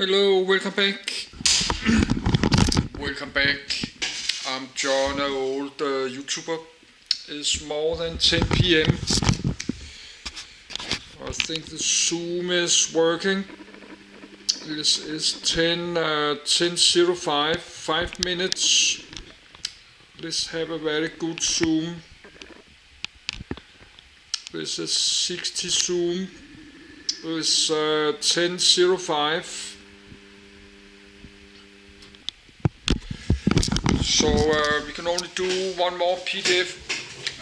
Hello, welcome back. Welcome back. I'm John, an old YouTuber. It's more than 10 p.m. I think the Zoom is working. This is 10:05, 5 minutes. Let's have a very good Zoom. This is 60 Zoom. It's 10:05. So we can only do one more PDF,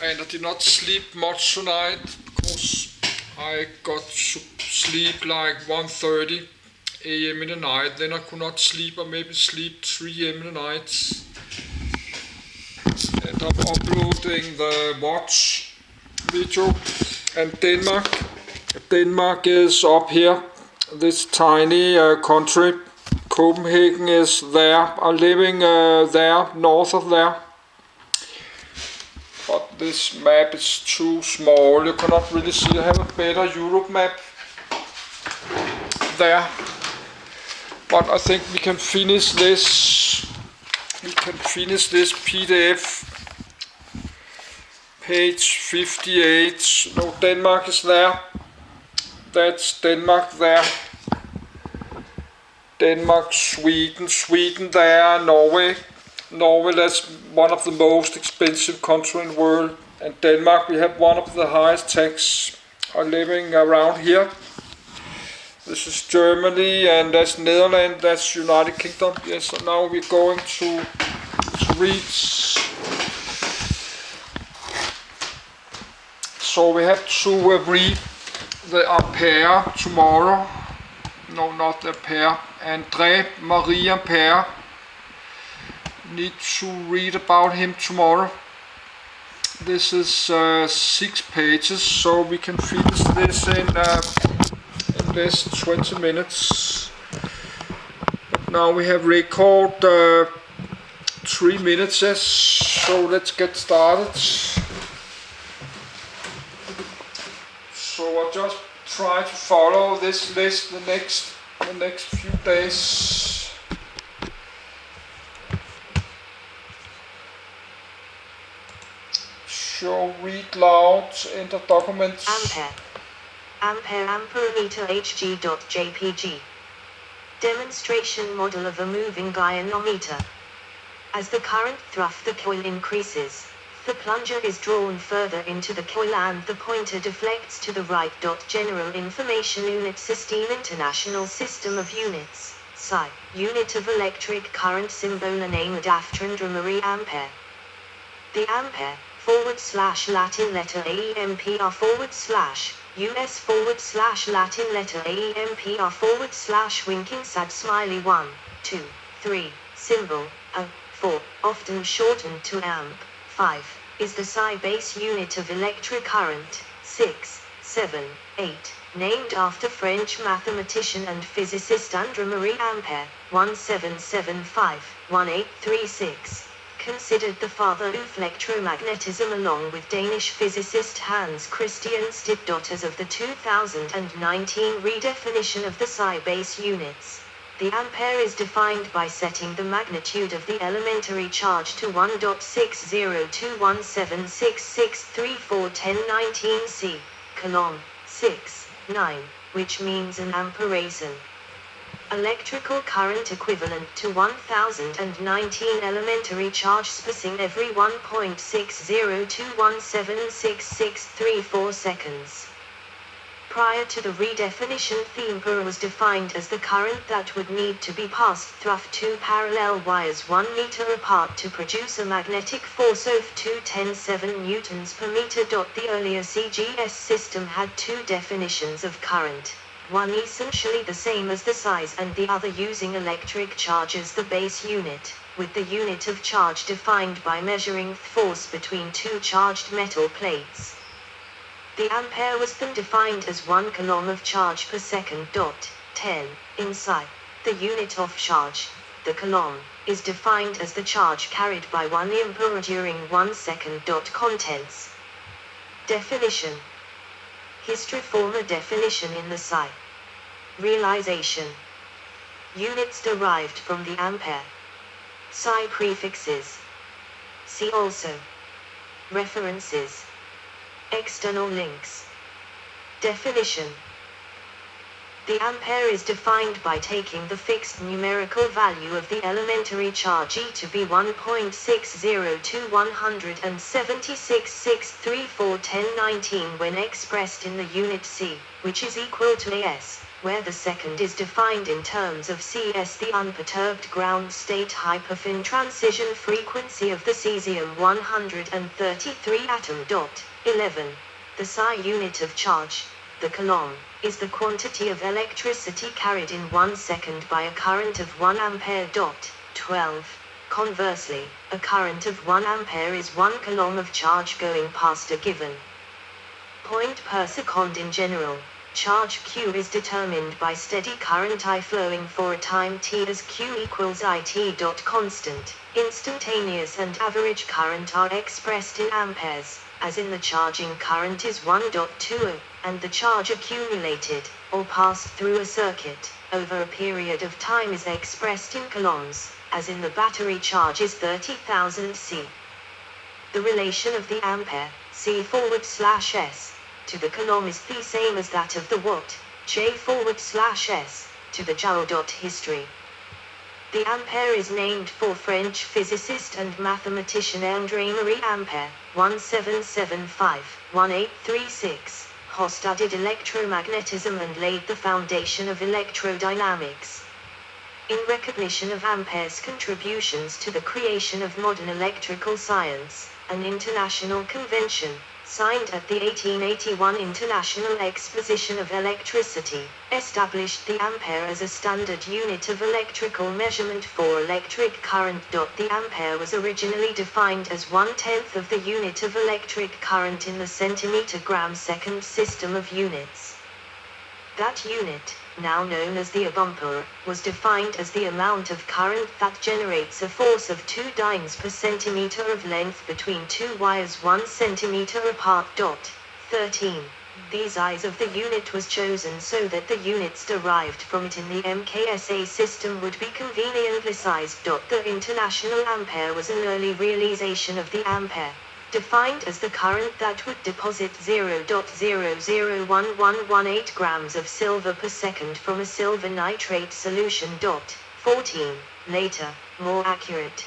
and I did not sleep much tonight because I got to sleep like 1:30 a.m. in the night. Then I could not sleep, or maybe sleep 3 a.m. in the night. And I'm uploading the watch video. And Denmark is up here, this tiny country. Copenhagen is there. I'm living there, north of there. But this map is too small. You cannot really see. I have a better Europe map there. But I think we can finish this. We can finish this PDF. Page 58. No, Denmark is there. That's Denmark there. Denmark, Sweden there, Norway. Norway, that's one of the most expensive countries in the world. And Denmark, we have one of the highest tax are living around here. This is Germany, and that's Netherlands, that's United Kingdom. Yes, so now we're going to read. So we have to read the Ampere tomorrow. No, not the Ampere. André Marie Ampere. Need to read about him tomorrow. This is 6 pages, so we can finish this in less 20 minutes. But now we have record 3 minutes, so let's get started. So I'll just try to follow this list the next few days. So read loud, enter documents. Ampere amperemeter hg.jpg. Demonstration model of a moving gynometer. As the current through the coil increases, the plunger is drawn further into the coil and the pointer deflects to the right. General Information Unit System International System of Units, SI, Unit of Electric Current symbol named after André Marie Ampere. The Ampere, /Latin letter AEMPR /US /Latin letter AEMPR winking sad smiley 1, 2, 3, symbol, A, 4, often shortened to amp, 5, is the SI base unit of electric current, 6, 7, 8, named after French mathematician and physicist André Marie Ampere, 1775-1836, considered the father of electromagnetism along with Danish physicist Hans Christian Stich. As of the 2019 redefinition of the SI base units, the ampere is defined by setting the magnitude of the elementary charge to 1.60217663411019 C, Coulomb, 6, 9, which means an amperason. Electrical current equivalent to 1019 elementary charge passing every 1.6021766334 seconds. Prior to the redefinition, the ampere was defined as the current that would need to be passed through 2 parallel wires 1 meter apart to produce a magnetic force of 217 newtons per meter. The earlier CGS system had 2 definitions of current, one essentially the same as the size and the other using electric charge as the base unit, with the unit of charge defined by measuring the force between 2 charged metal plates. The ampere was then defined as 1 coulomb of charge per second. 10. Inside the unit of charge, the coulomb, is defined as the charge carried by 1 ampere during 1 second. Contents. Definition. History. Former definition in the SI. Realization. Units derived from the ampere. Psi prefixes. See also. References. External links. Definition. The ampere is defined by taking the fixed numerical value of the elementary charge E to be 1.60 to 176.6341019 when expressed in the unit C, which is equal to AS, where the second is defined in terms of CS, the unperturbed ground state hyperfine transition frequency of the cesium-133 atom. 11. The psi unit of charge, the coulomb, is the quantity of electricity carried in 1 second by a current of 1 ampere. 12. Conversely, a current of 1 ampere is 1 coulomb of charge going past a given point per second. In general, charge Q is determined by steady current I flowing for a time t as Q equals IT. Constant, instantaneous and average current are expressed in amperes, as in the charging current is 1.20, and the charge accumulated, or passed through a circuit, over a period of time is expressed in coulombs, as in the battery charge is 30,000 C. The relation of the ampere, C/S, to the coulomb is the same as that of the watt, J/S, to the joule. History. The ampere is named for French physicist and mathematician André-Marie Ampere, 1775-1836, who studied electromagnetism and laid the foundation of electrodynamics. In recognition of Ampere's contributions to the creation of modern electrical science, an international convention, signed at the 1881 International Exposition of Electricity, established the ampere as a standard unit of electrical measurement for electric current. The ampere was originally defined as 1/10 of the unit of electric current in the centimeter-gram-second system of units. That unit, now known as the Ampere, was defined as the amount of current that generates a force of 2 dynes per centimeter of length between 2 wires 1 centimeter apart. 13. The size of the unit was chosen so that the units derived from it in the MKSA system would be conveniently sized. The international ampere was an early realization of the ampere, defined as the current that would deposit 0.001118 grams of silver per second from a silver nitrate solution. 14. Later, more accurate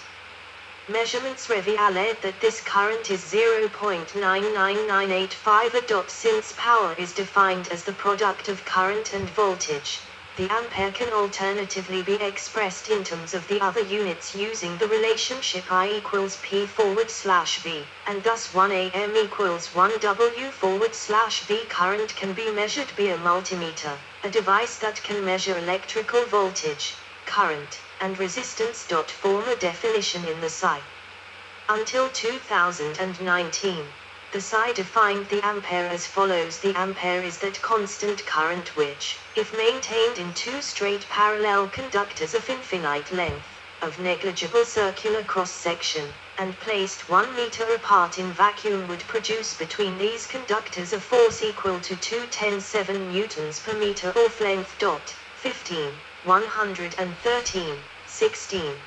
measurements revealed that this current is 0.99985 Since power is defined as the product of current and voltage, the ampere can alternatively be expressed in terms of the other units using the relationship I equals P/V, and thus 1 AM equals 1 W/V. Current can be measured via multimeter, a device that can measure electrical voltage, current, and resistance. Former definition in the psi. Until 2019. The psi defined the ampere as follows. The ampere is that constant current which, if maintained in 2 straight parallel conductors of infinite length, of negligible circular cross-section, and placed 1 meter apart in vacuum would produce between these conductors a force equal to 210.7 newtons per meter of length. 15. 113. 16.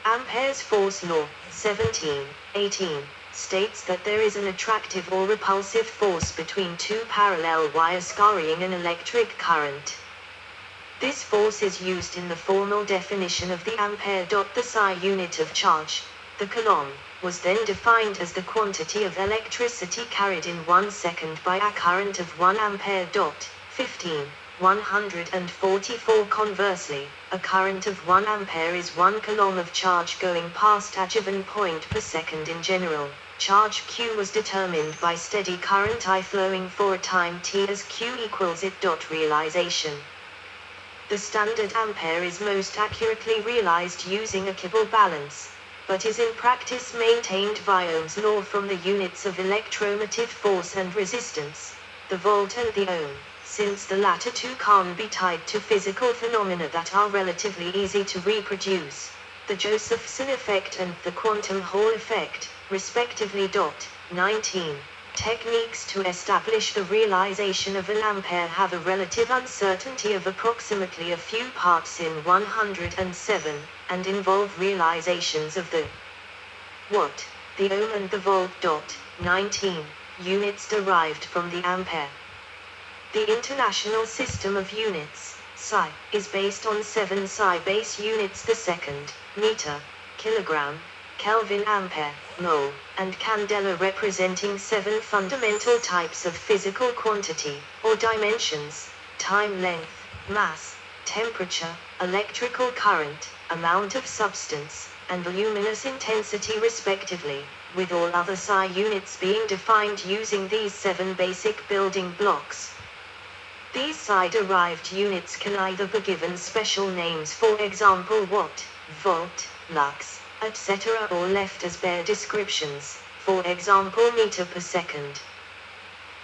Ampere's force law, 17. 18. States that there is an attractive or repulsive force between 2 parallel wires carrying an electric current. This force is used in the formal definition of the ampere. The psi unit of charge, the coulomb, was then defined as the quantity of electricity carried in 1 second by a current of 1 ampere. 15. 144. Conversely, a current of 1 ampere is 1 coulomb of charge going past a given point per second. In general, charge Q was determined by steady current I flowing for a time t as Q equals it. Realization. The standard ampere is most accurately realized using a Kibble balance, but is in practice maintained via Ohm's law from the units of electromotive force and resistance, the volt and the ohm, since the latter two can be tied to physical phenomena that are relatively easy to reproduce, the Josephson effect and the quantum Hall effect, respectively. 19. Techniques to establish the realization of an ampere have a relative uncertainty of approximately a few parts in 107, and involve realizations of the watt, the ohm and the volt. 19 units derived from the ampere. The International System of Units, SI, is based on 7 SI base units: the second, meter, kilogram, Kelvin, ampere, mole, and candela, representing 7 fundamental types of physical quantity, or dimensions: time, length, mass, temperature, electrical current, amount of substance, and luminous intensity respectively, with all other SI units being defined using these 7 basic building blocks. These SI-derived units can either be given special names, for example watt, volt, lux, etc., or left as bare descriptions, for example meter per second.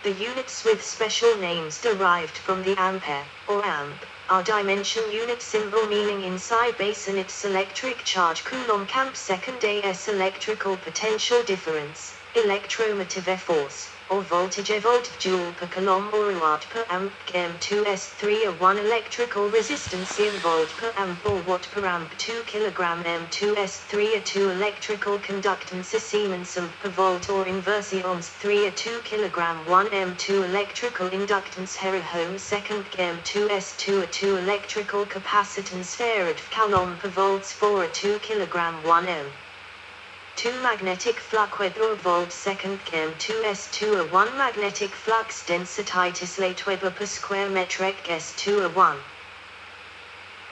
The units with special names derived from the ampere, or amp, are dimension unit symbol meaning in SI base and its electric charge coulomb camp second as electrical potential difference, electromotive force, or voltage volt joule per coulomb or watt per amp m2s3 a 1 electrical resistance in volt per amp or watt per amp 2 kg m2s3 a 2 electrical conductance a Siemens amp per volt or inverse ohms 3 a 2 kg 1 m2 electrical inductance home second m2s2 a 2 electrical capacitance farad coulomb per volts 4 a 2 kg 1 m 2 magnetic flux Weber volt second m2s2 a 1 magnetic flux density Tislate Weber per square metric s2 a 1.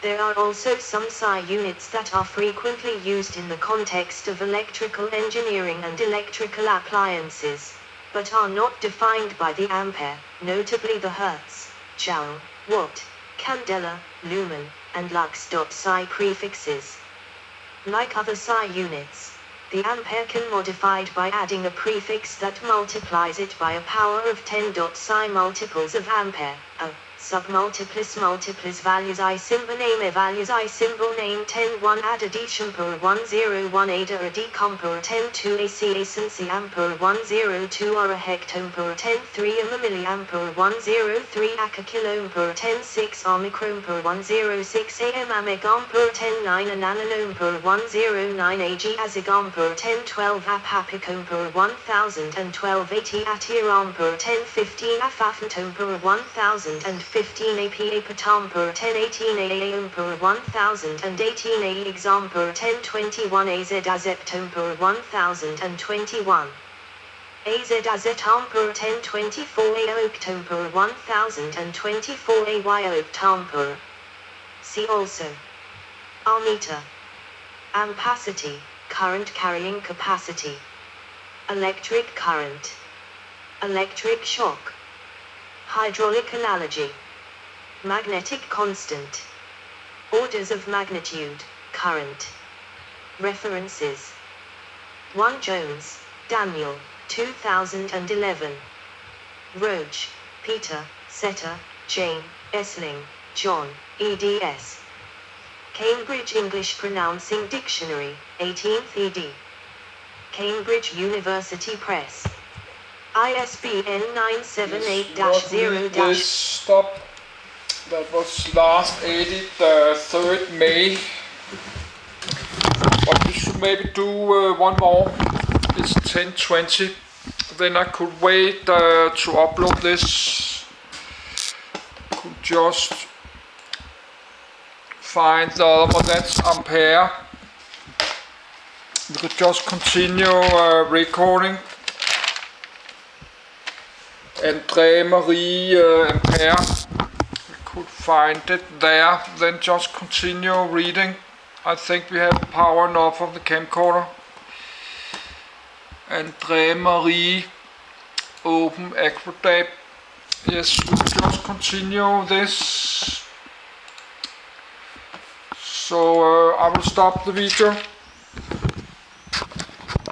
There are also some SI units that are frequently used in the context of electrical engineering and electrical appliances, but are not defined by the ampere, notably the hertz, joule, watt, candela, lumen, and lux. SI prefixes. Like other SI units, the ampere can be modified by adding a prefix that multiplies it by a power of 10. SI multiples of ampere, a submultiples multiples values I symbol name values I symbol name 10 1 add addition per 101 ada a decomper 10 2 AC acency ampere 102 or a hectome per 10 3 a milliampere 103 aka kilome per 10 6 omicron per 106 am amegampere 10 9 a nanolome per 109 ag azigam per 10 12 apapicome per 1012 80 atiram per 10 15 afafantome per 1015 APA patam per 1018 AAM per 1018 A exam per 1021 AZ azeptome per 1021 AZ azetam per 1024 A octome per 1024 AY octam per. See also ammeter, ampacity, current carrying capacity, electric current, electric shock, hydraulic analogy, magnetic constant, orders of magnitude, current. References: 1 Jones, Daniel, 2011. Roach, Peter, Setter, Jane, Essling, John, eds. Cambridge English Pronouncing Dictionary, 18th ed. Cambridge University Press. ISBN 978-0- Stop. That was last edit, 3rd May. But we should maybe do one more. It's 10:20. Then I could wait to upload this. Could just find the other one. That's Ampere. We could just continue recording. André Marie Ampere. We could find it there. Then just continue reading. I think we have power enough of the camcorder. André Marie Open Acrodat. Yes, we could just continue this. So I will stop the video.